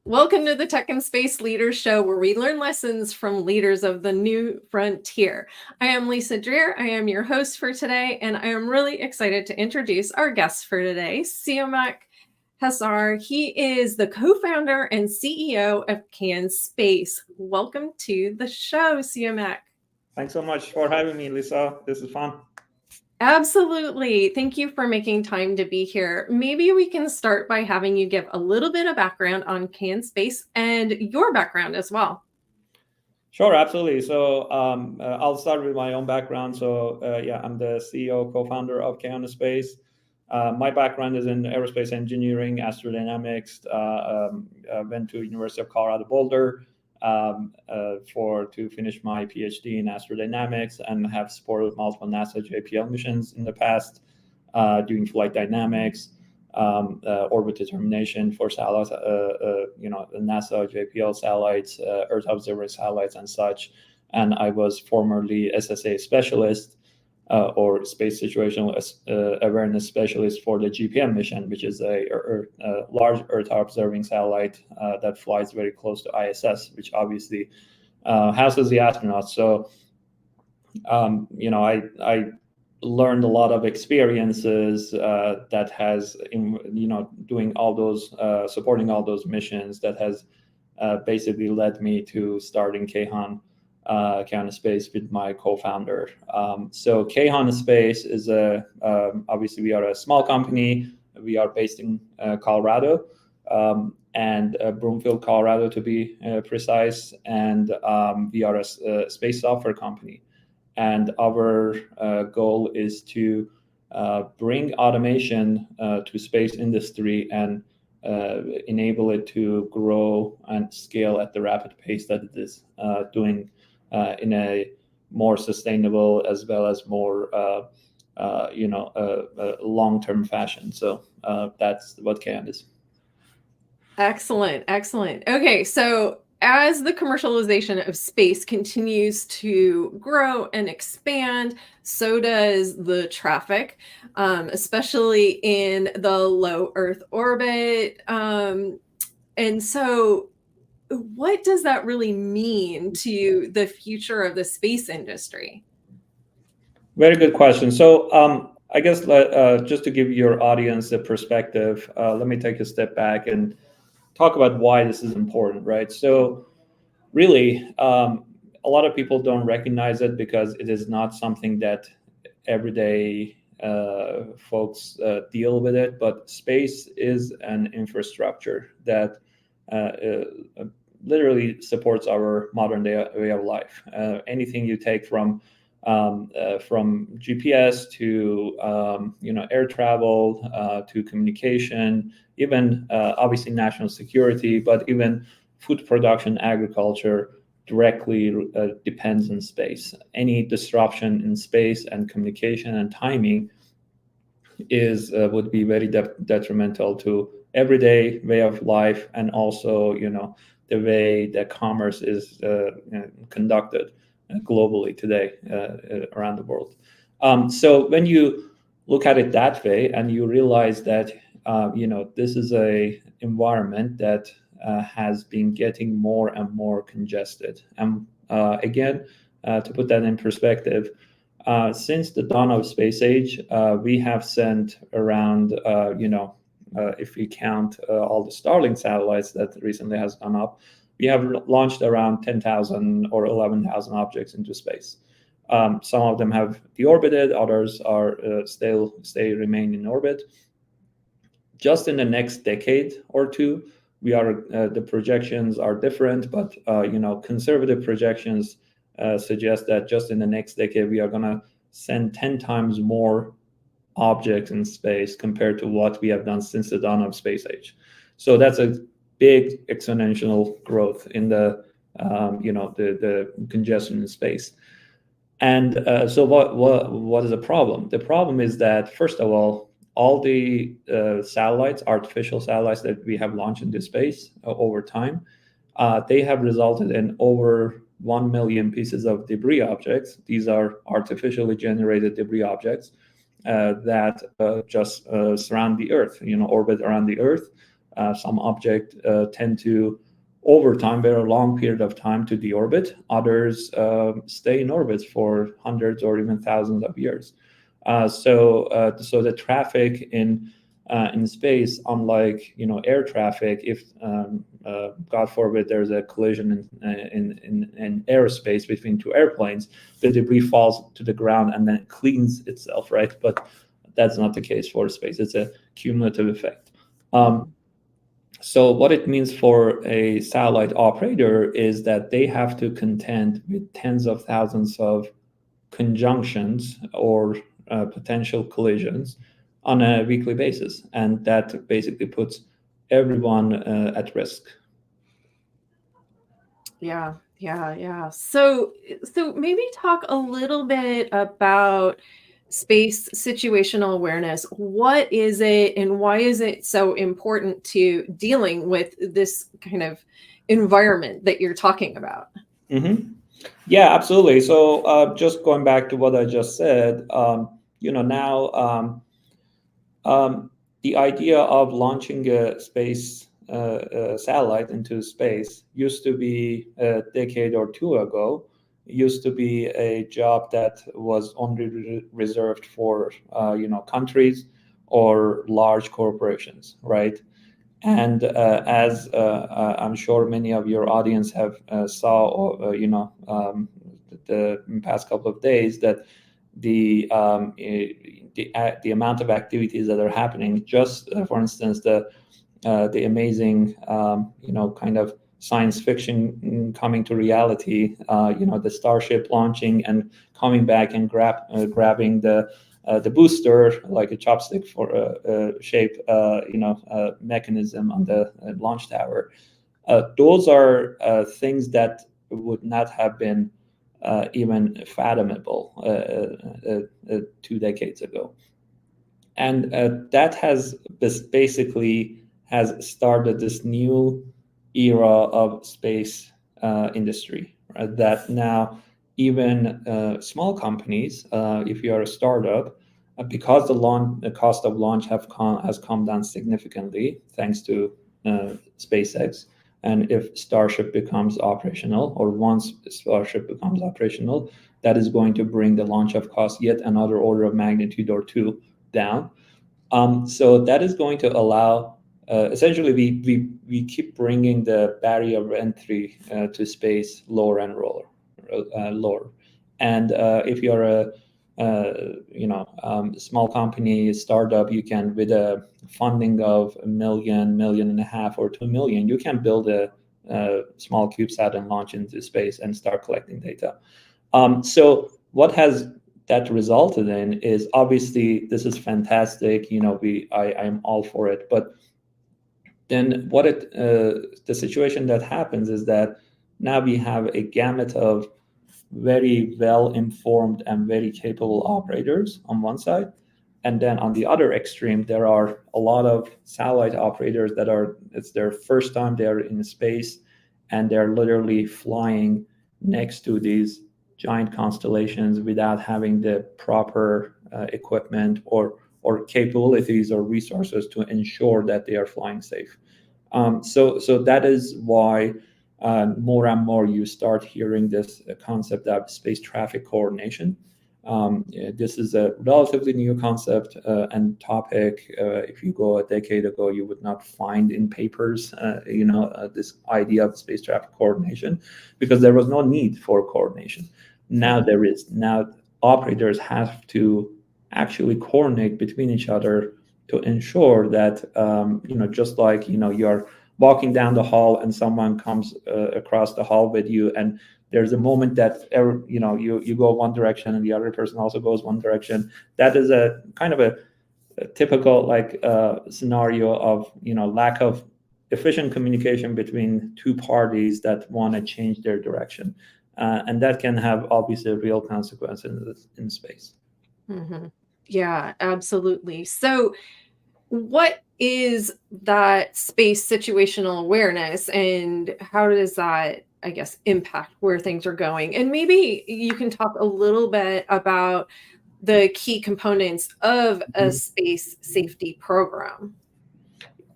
Welcome to the Tech and Space Leaders Show, where we learn lessons from leaders of the new frontier. I am Lisa Dreher. I am your host for today, and I am really excited to introduce our guest for today, Siamak Hesar. He is the co-founder and CEO of Kayhan Space. Welcome to the show, Siamak. Thanks so much for having me, Lisa. This is fun. Absolutely. Thank you for making time to be here. Maybe we can start by having you give a little bit of background on Kayhan Space and your background as well. Sure, absolutely. So I'll start with my own background. I'm the CEO, co-founder of Kayhan Space. My background is in aerospace engineering, astrodynamics. Went to University of Colorado Boulder to finish my PhD in astrodynamics, and have supported multiple NASA JPL missions in the past, doing flight dynamics, orbit determination for satellites, NASA JPL satellites, Earth observer satellites, and such. And I was formerly SSA specialist, or space situational awareness specialist for the GPM mission, which is a large Earth observing satellite that flies very close to ISS, which obviously houses the astronauts. So, I learned a lot of experiences that has, doing all those, supporting all those missions, that has basically led me to starting Kayhan Space with my co-founder. So Kayhan Space is obviously we are a small company. We are based in Colorado, and Broomfield, Colorado to be precise. And we are a space software company. And our goal is to bring automation to space industry and enable it to grow and scale at the rapid pace that it is doing in a more sustainable as well as more long-term fashion. So that's what Kayhan is. Excellent. Okay, so as the commercialization of space continues to grow and expand, so does the traffic, especially in the low Earth orbit. And so what does that really mean to the future of the space industry? Very good question. So I guess just to give your audience a perspective, let me take a step back and talk about why this is important, right? So really, a lot of people don't recognize it because it is not something that everyday folks deal with it. But space is an infrastructure that literally supports our modern day way of life. Anything you take from GPS to air travel to communication, even obviously national security, but even food production, agriculture directly depends on space. Any disruption in space and communication and timing would be very detrimental to everyday way of life, and also the way that commerce is conducted globally today around the world. So when you look at it that way, and you realize that this is a environment that has been getting more and more congested. And again, to put that in perspective, since the dawn of space age, we have sent around, if we count all the Starlink satellites that recently has gone up, we have launched around 10,000 or 11,000 objects into space. Some of them have deorbited, others are remain in orbit. Just in the next decade or two, the projections are different, but conservative projections suggest that just in the next decade we are going to send 10 times more objects in space compared to what we have done since the dawn of space age. So that's a big exponential growth in the congestion in space. And so what is the problem? The problem is that, first of all the artificial satellites that we have launched into space over time, they have resulted in over 1 million pieces of debris objects. These are artificially generated debris objects that just surround the Earth, orbit around the Earth. Some objects tend to, over time, over a long period of time, to deorbit. Others stay in orbit for hundreds or even thousands of years. So the traffic in space, unlike air traffic, if God forbid there's a collision in aerospace between two airplanes, the debris falls to the ground and then cleans itself, right? But that's not the case for space. It's a cumulative effect. So what it means for a satellite operator is that they have to contend with tens of thousands of conjunctions or potential collisions on a weekly basis, and that basically puts everyone at risk. Yeah. So maybe talk a little bit about space situational awareness. What is it, and why is it so important to dealing with this kind of environment that you're talking about? Mm-hmm. Yeah, absolutely. So just going back to what I just said, now the idea of launching a space satellite into space used to be a decade or two ago, used to be a job that was only reserved for countries or large corporations, right? And as I'm sure many of your audience have saw, the past couple of days, that the amount of activities that are happening, just for instance, the amazing kind of science fiction coming to reality, the Starship launching and coming back and grabbing the booster like a chopstick for a shape, mechanism on the launch tower. Those are things that would not have been even fathomable 2 decades ago, and that has basically has started this new era of space industry, right? That now even small companies, if you are a startup, because the cost of launch has come down significantly thanks to SpaceX. And if Starship becomes operational, or once Starship becomes operational, that is going to bring the launch of cost yet another order of magnitude or two down. So that is going to allow, essentially, we keep bringing the barrier of entry to space lower and lower. And if you're a small company, startup, you can, with a funding of $1 million, $1.5 million, or $2 million, you can build a small CubeSat and launch into space and start collecting data. So what has that resulted in is, obviously this is fantastic. I'm all for it, but then the situation that happens is that now we have a gamut of very well informed and very capable operators on one side, and then on the other extreme there are a lot of satellite operators that it's their first time they're in space, and they're literally flying next to these giant constellations without having the proper equipment or capabilities or resources to ensure that they are flying safe. So that is why more and more you start hearing this concept of space traffic coordination. This is a relatively new concept and topic. If you go a decade ago, you would not find in papers, this idea of space traffic coordination, because there was no need for coordination. Now there is. Now operators have to actually coordinate between each other to ensure that, just like, you're walking down the hall and someone comes across the hall with you, and there's a moment that you go one direction and the other person also goes one direction. That is a kind of a typical scenario of lack of efficient communication between two parties that want to change their direction, and that can have obviously real consequences in space. Mm-hmm. Yeah, absolutely. So what is that space situational awareness, and how does that, I guess, impact where things are going? And maybe you can talk a little bit about the key components of a space safety program.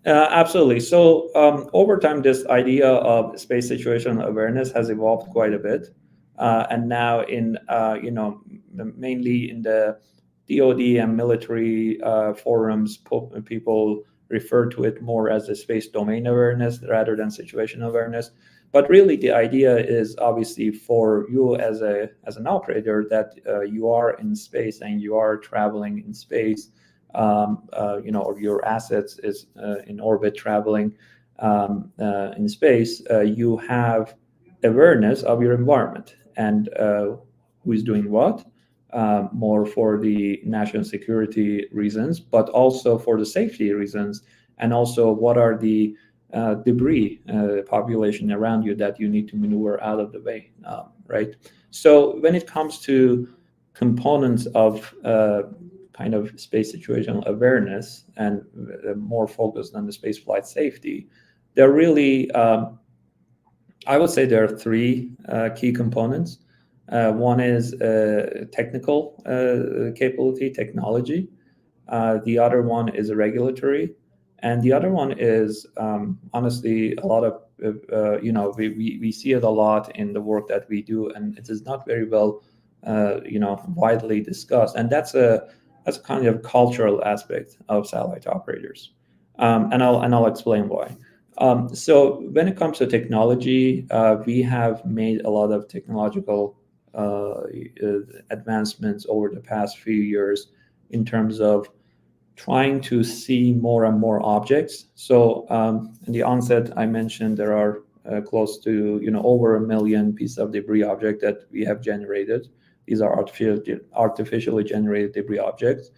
Absolutely. So over time, this idea of space situational awareness has evolved quite a bit, and now in mainly in the DoD and military forums, people refer to it more as a space domain awareness rather than situational awareness. But really, the idea is obviously for you as an operator that you are in space and you are traveling in space, or your assets is in orbit traveling in space, you have awareness of your environment and who is doing what, more for the national security reasons, but also for the safety reasons, and also what are the debris population around you that you need to maneuver out of the way, right? So when it comes to components of kind of space situational awareness and more focused on the space flight safety, there really, I would say there are three key components. One is technical capability, technology. The other one is regulatory, and the other one is honestly a lot of we see it a lot in the work that we do, and it is not very well widely discussed, and that's a kind of cultural aspect of satellite operators, and I'll explain why. So when it comes to technology, we have made a lot of technological advancements over the past few years in terms of trying to see more and more objects. So in the onset, I mentioned there are close to over 1 million pieces of debris object that we have generated. These are artificially generated debris objects.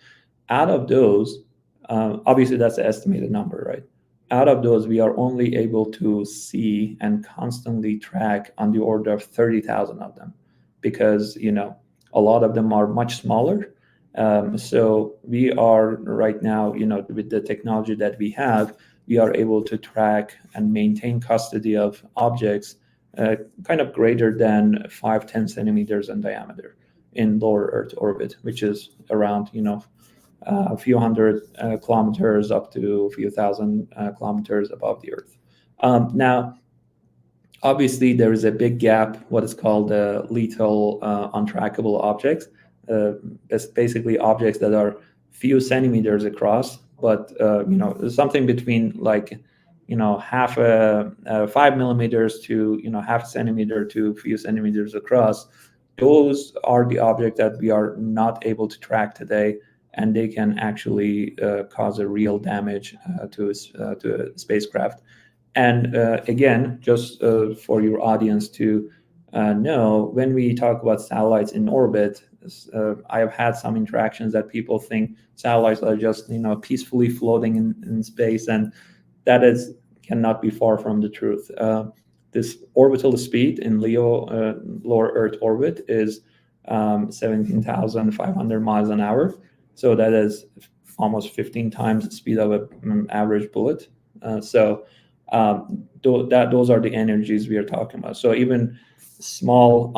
Out of those, obviously that's an estimated number, right? Out of those, we are only able to see and constantly track on the order of 30,000 of them, because a lot of them are much smaller. So we are right now, with the technology that we have, we are able to track and maintain custody of objects kind of greater than 5-10 centimeters in diameter in lower Earth orbit, which is around a few hundred kilometers up to a few thousand kilometers above the Earth. Now, obviously, there is a big gap, what is called lethal untrackable objects. It's basically objects that are few centimeters across, but something between like half a 5 millimeters to half a centimeter to a few centimeters across. Those are the objects that we are not able to track today, and they can actually cause a real damage to a spacecraft. And again, just for your audience to know, when we talk about satellites in orbit, I have had some interactions that people think satellites are just peacefully floating in space, and that is cannot be far from the truth. This orbital speed in LEO, lower Earth orbit, is 17,500 miles an hour. So that is almost 15 times the speed of an average bullet. Those are the energies we are talking about. So even small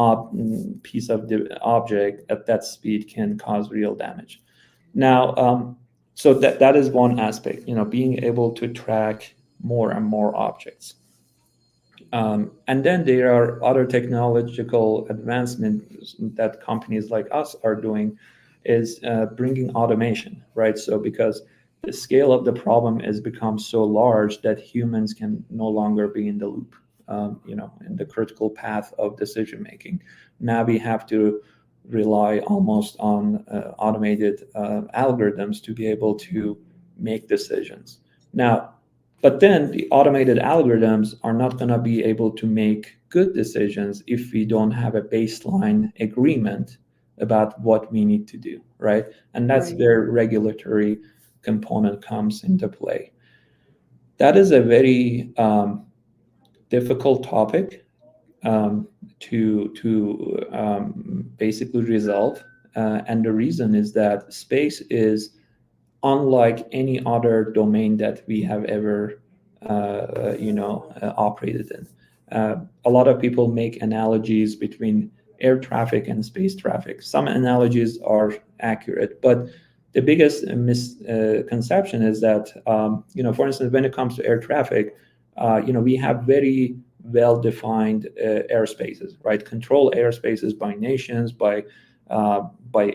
piece of the object at that speed can cause real damage. Now, so that is one aspect, being able to track more and more objects. And then there are other technological advancements that companies like us are doing, is bringing automation, right? So because the scale of the problem has become so large that humans can no longer be in the loop, in the critical path of decision making. Now we have to rely almost on automated algorithms to be able to make decisions. Now, but then the automated algorithms are not going to be able to make good decisions if we don't have a baseline agreement about what we need to do, right? And that's Right. where regulatory component comes into play. That is a very difficult topic to basically resolve, and the reason is that space is unlike any other domain that we have ever operated in. A lot of people make analogies between air traffic and space traffic. Some analogies are accurate, but the biggest misconception is that, for instance, when it comes to air traffic, we have very well-defined airspaces, right? Control airspaces by nations, by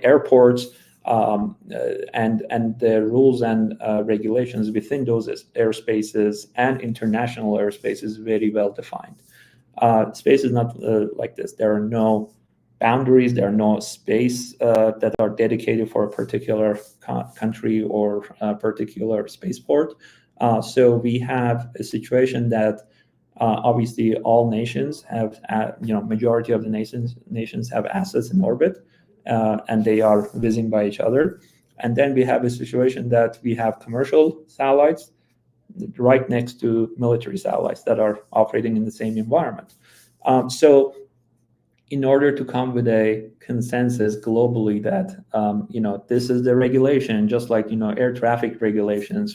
airports, and the rules and regulations within those airspaces and international airspaces very well defined. Space is not like this. There are no boundaries. There are no space that are dedicated for a particular country or a particular spaceport. So we have a situation that obviously all nations have, majority of the nations have assets in orbit, and they are whizzing by each other. And then we have a situation that we have commercial satellites right next to military satellites that are operating in the same environment. So in order to come with a consensus globally that this is the regulation, just like air traffic regulations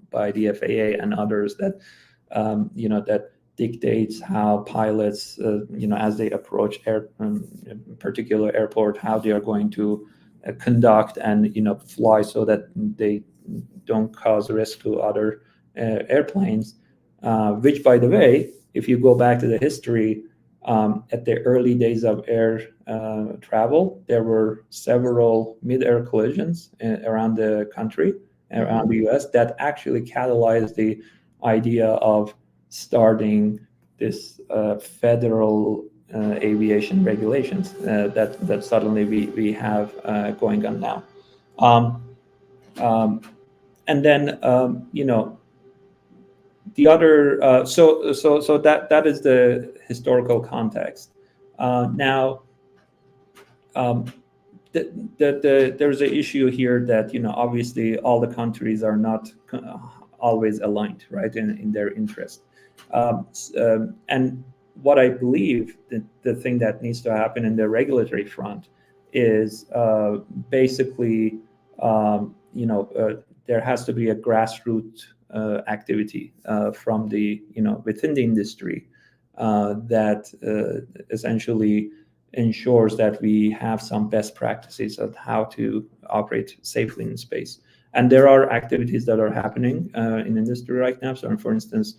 by the FAA and others that that dictates how pilots as they approach particular airport, how they are going to conduct and fly so that they don't cause risk to other airplanes, which, by the way, if you go back to the history, at the early days of air travel, there were several mid-air collisions around the country, around the US, that actually catalyzed the idea of starting this federal aviation regulations that suddenly we have going on now. And then the other so that is the historical context. Now there's an issue here that obviously all the countries are not always aligned, right, in their interest. And what I believe the thing that needs to happen in the regulatory front is basically there has to be a grassroots activity from the within the industry that essentially ensures that we have some best practices of how to operate safely in space. And there are activities that are happening in industry right now. So, for instance,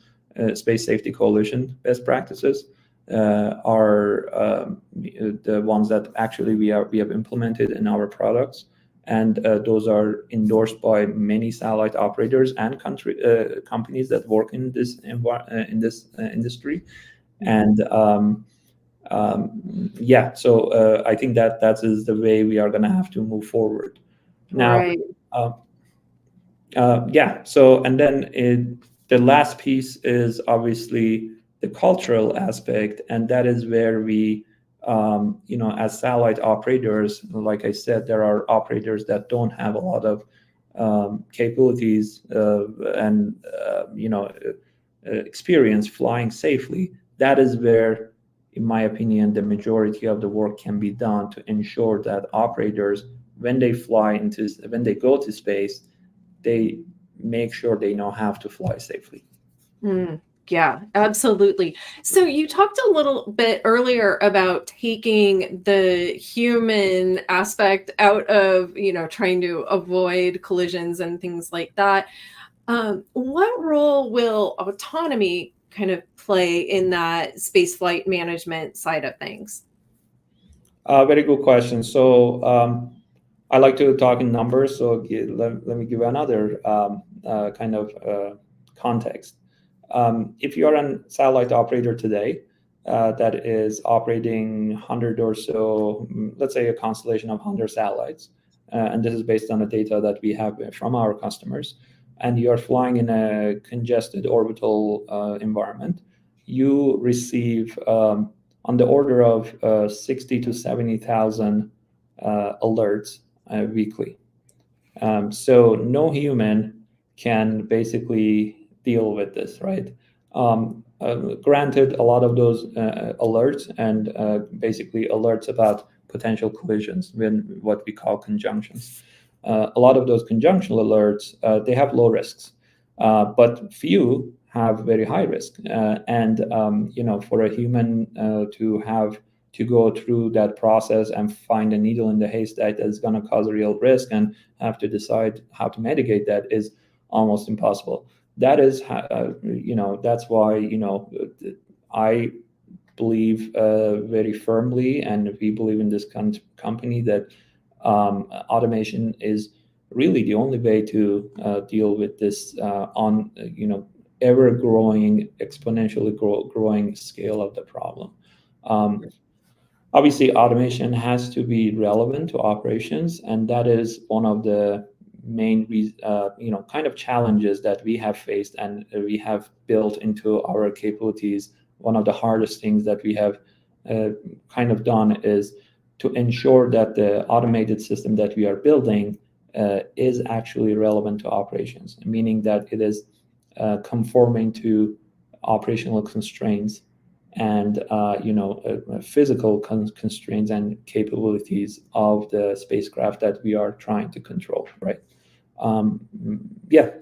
Space Safety Coalition best practices are the ones that actually we have implemented in our products, and those are endorsed by many satellite operators and companies that work in this industry. And so I think that is the way we are going to have to move forward now. Right. So, and then the last piece is obviously the cultural aspect, and that is where we as satellite operators, like I said, there are operators that don't have a lot of capabilities and experience flying safely. That is where, in my opinion, the majority of the work can be done to ensure that operators, when they go to space, they make sure they know how to fly safely. Yeah, absolutely. So you talked a little bit earlier about taking the human aspect out of, trying to avoid collisions and things like that. What role will autonomy kind of play in that spaceflight management side of things? Very good question. So I like to talk in numbers. So let me give another kind of context. If you are a satellite operator today that is operating 100 or so, let's say a constellation of 100 satellites, and this is based on the data that we have from our customers, and you are flying in a congested orbital environment, you receive on the order of 60 to 70,000 alerts weekly. So no human can basically deal with this, right? Granted, a lot of those alerts and basically alerts about potential collisions, what we call conjunctions. A lot of those conjunctional alerts, they have low risks, but few have very high risk. And for a human to have to go through that process and find a needle in the haystack that's going to cause a real risk and have to decide how to mitigate that is almost impossible. That is, that's why, I believe very firmly, and we believe in this company, that automation is really the only way to deal with this ever growing, exponentially growing scale of the problem. Obviously, automation has to be relevant to operations, and that is one of the main kind of challenges that we have faced and we have built into our capabilities. One of the hardest things that we have kind of done is to ensure that the automated system that we are building is actually relevant to operations, meaning that it is conforming to operational constraints and physical constraints and capabilities of the spacecraft that we are trying to control, right?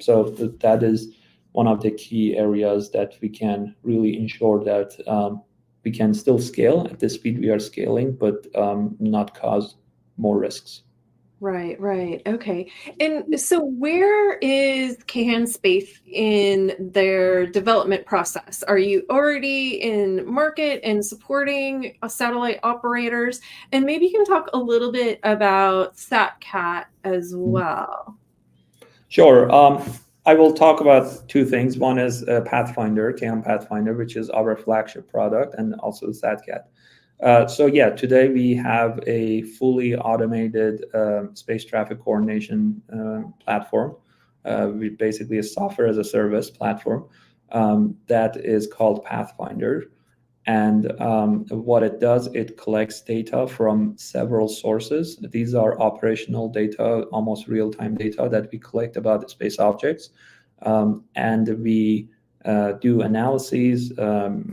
So that is one of the key areas that we can really ensure that we can still scale at the speed we are scaling, but not cause more risks. Right. Okay. And so where is Kayhan Space in their development process? Are you already in market and supporting satellite operators? And maybe you can talk a little bit about SatCat as well. Sure. I will talk about two things. One is Pathfinder, Kayhan Pathfinder, which is our flagship product, and also SatCat. Today we have a fully automated space traffic coordination platform. We basically a software as a service platform that is called Pathfinder. And what it does, it collects data from several sources. These are operational data, almost real-time data that we collect about the space objects. And we do analyses.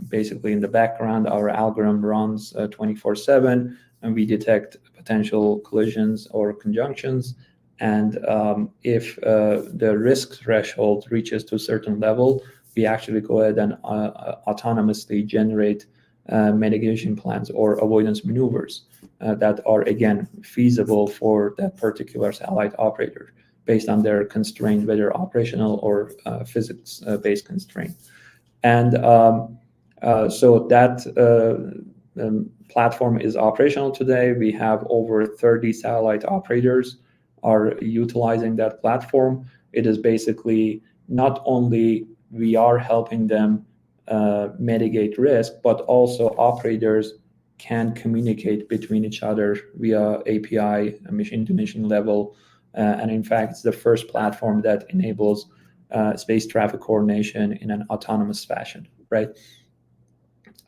Basically, in the background, our algorithm runs 24/7, and we detect potential collisions or conjunctions. And if the risk threshold reaches to a certain level, we actually go ahead and autonomously generate mitigation plans or avoidance maneuvers that are, again, feasible for that particular satellite operator, based on their constraint, whether operational or physics-based constraint. And so that platform is operational today. We have over 30 satellite operators are utilizing that platform. It is basically not only we are helping them mitigate risk, but also operators can communicate between each other via API, machine-to-machine level. And in fact, it's the first platform that enables space traffic coordination in an autonomous fashion, right?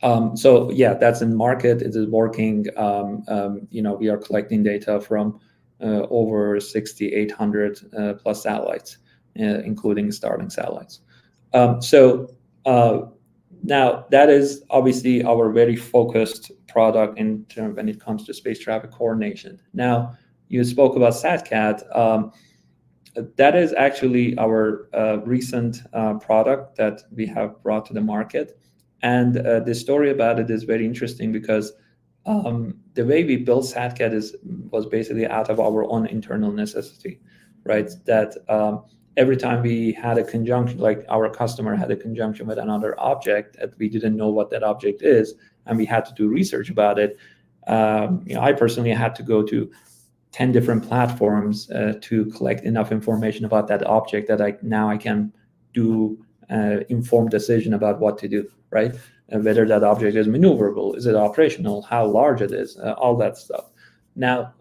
That's in market. It is working. We are collecting data from over 6,800 plus satellites, including Starlink satellites. Now that is obviously our very focused product in terms when it comes to space traffic coordination. Now, you spoke about SatCat. That is actually our recent product that we have brought to the market. And the story about it is very interesting because the way we built SatCat was basically out of our own internal necessity, right? That every time we had a conjunction, like our customer had a conjunction with another object that we didn't know what that object is, and we had to do research about it. I personally had to go to 10 different platforms to collect enough information about that object that I can do informed decision about what to do, right? Whether that object is maneuverable, is it operational, how large it is, all that stuff. Now,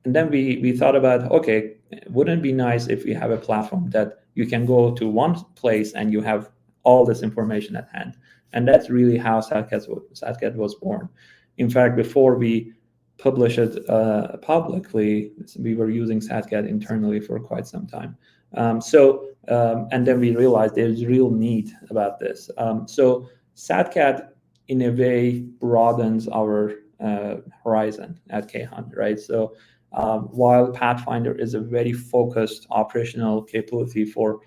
and then we thought about, okay, wouldn't it be nice if we have a platform that you can go to one place and you have all this information at hand? And that's really how SatCat was born. In fact, before we publish it publicly, we were using SatCat internally for quite some time. And then we realized there's real need about this. So SatCat, in a way, broadens our horizon at Kayhan, right? So while Pathfinder is a very focused operational capability for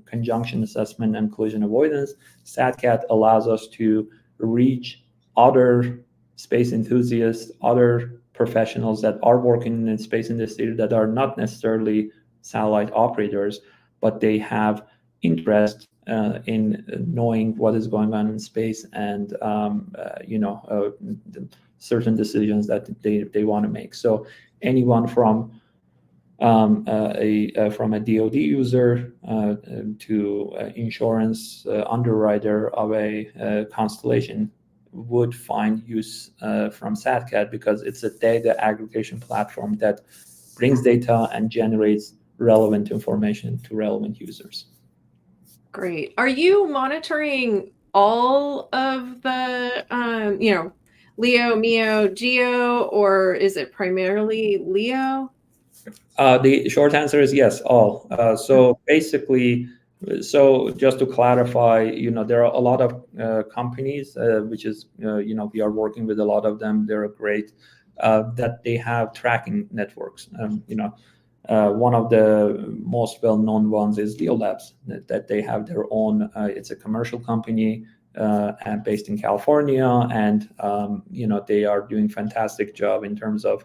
conjunction assessment and collision avoidance, SatCat allows us to reach other space enthusiasts, other professionals that are working in the space industry that are not necessarily satellite operators, but they have interest in knowing what is going on in space and certain decisions that they want to make. So anyone from from a DoD user to insurance underwriter of a constellation would find use from SatCat, because it's a data aggregation platform that brings data and generates relevant information to relevant users. Great. Are you monitoring all of the, LEO, MEO, GEO, or is it primarily LEO? The short answer is yes, all. So basically, so just to clarify, there are a lot of companies, which is, we are working with a lot of them. They're great, that they have tracking networks. One of the most well-known ones is Leo Labs, that they have their own. It's a commercial company and based in California, and they are doing fantastic job in terms of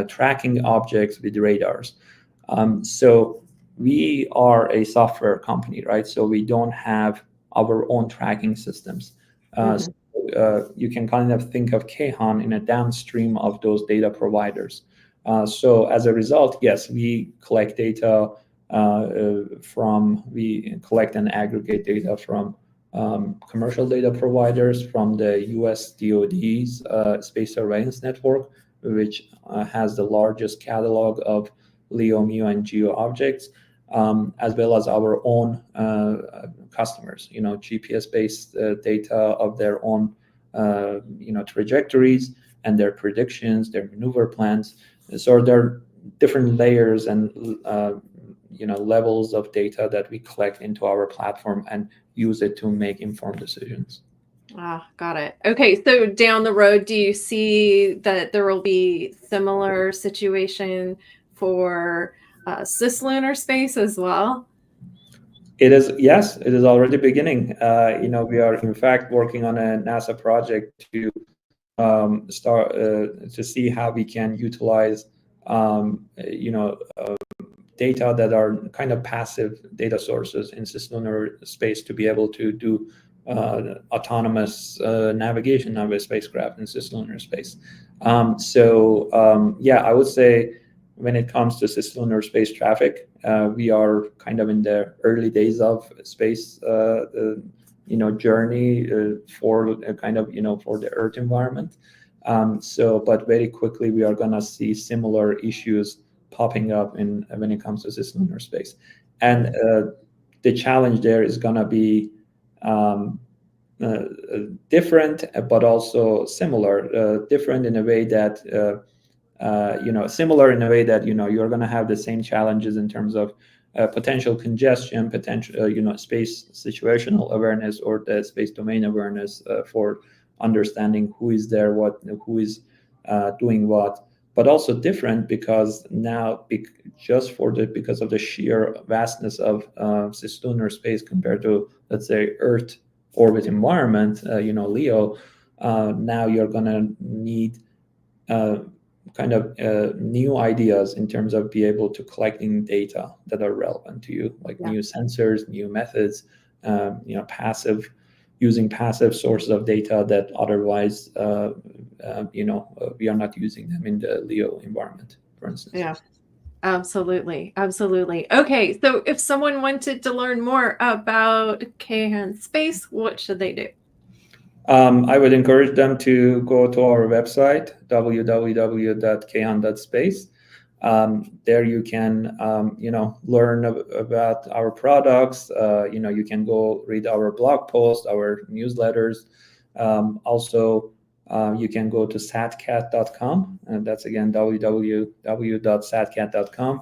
tracking objects with radars. So we are a software company, right? So we don't have our own tracking systems. So, you can kind of think of Kayhan in a downstream of those data providers. So as a result, yes, we collect data we collect and aggregate data from commercial data providers, from the US DoD's Space Surveillance Network, which has the largest catalog of LEO, MEO, and GEO objects, as well as our own customers, GPS-based data of their own, trajectories and their predictions, their maneuver plans. So there are different layers and levels of data that we collect into our platform and use it to make informed decisions. Got it. Okay, so down the road, do you see that there will be similar situation for cislunar space as well? Yes, it is already beginning. We are in fact working on a NASA project to start to see how we can utilize data that are kind of passive data sources in cislunar space to be able to do autonomous navigation of a spacecraft in cislunar space. I would say when it comes to cislunar space traffic, we are kind of in the early days of space journey for for the Earth environment. But very quickly we are going to see similar issues popping up when it comes to cislunar space, and the challenge there is going to be different, but also similar. Different in a way that similar in a way that you're going to have the same challenges in terms of potential congestion, potential space situational awareness, or the space domain awareness for understanding who is there, who is doing what. But also different because now, because of the sheer vastness of cislunar space compared to, let's say, Earth orbit environment, LEO, now you're going to need new ideas in terms of be able to collecting data that are relevant to you, like new sensors, new methods, using passive sources of data that otherwise, we are not using them in the LEO environment, for instance. Yeah, absolutely. Absolutely. Okay. So if someone wanted to learn more about Kayhan Space, what should they do? I would encourage them to go to our website, www.kayhan.space. There you can, learn about our products. You can go read our blog posts, our newsletters. Also, you can go to satcat.com, and that's again www.satcat.com.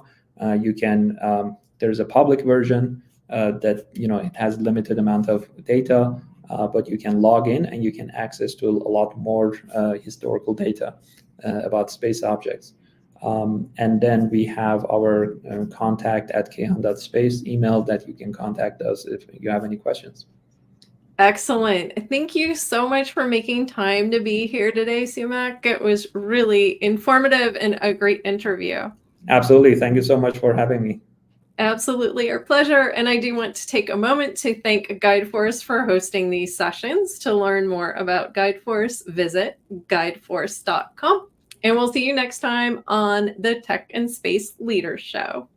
There's a public version that it has limited amount of data, but you can log in and you can access to a lot more historical data about space objects. And then we have our contact at kayhan.space email that you can contact us if you have any questions. Excellent. Thank you so much for making time to be here today, Siamak. It was really informative and a great interview. Absolutely. Thank you so much for having me. Absolutely our pleasure. And I do want to take a moment to thank GuideForce for hosting these sessions. To learn more about GuideForce, visit guideforce.com. And we'll see you next time on the Tech and Space Leaders Show.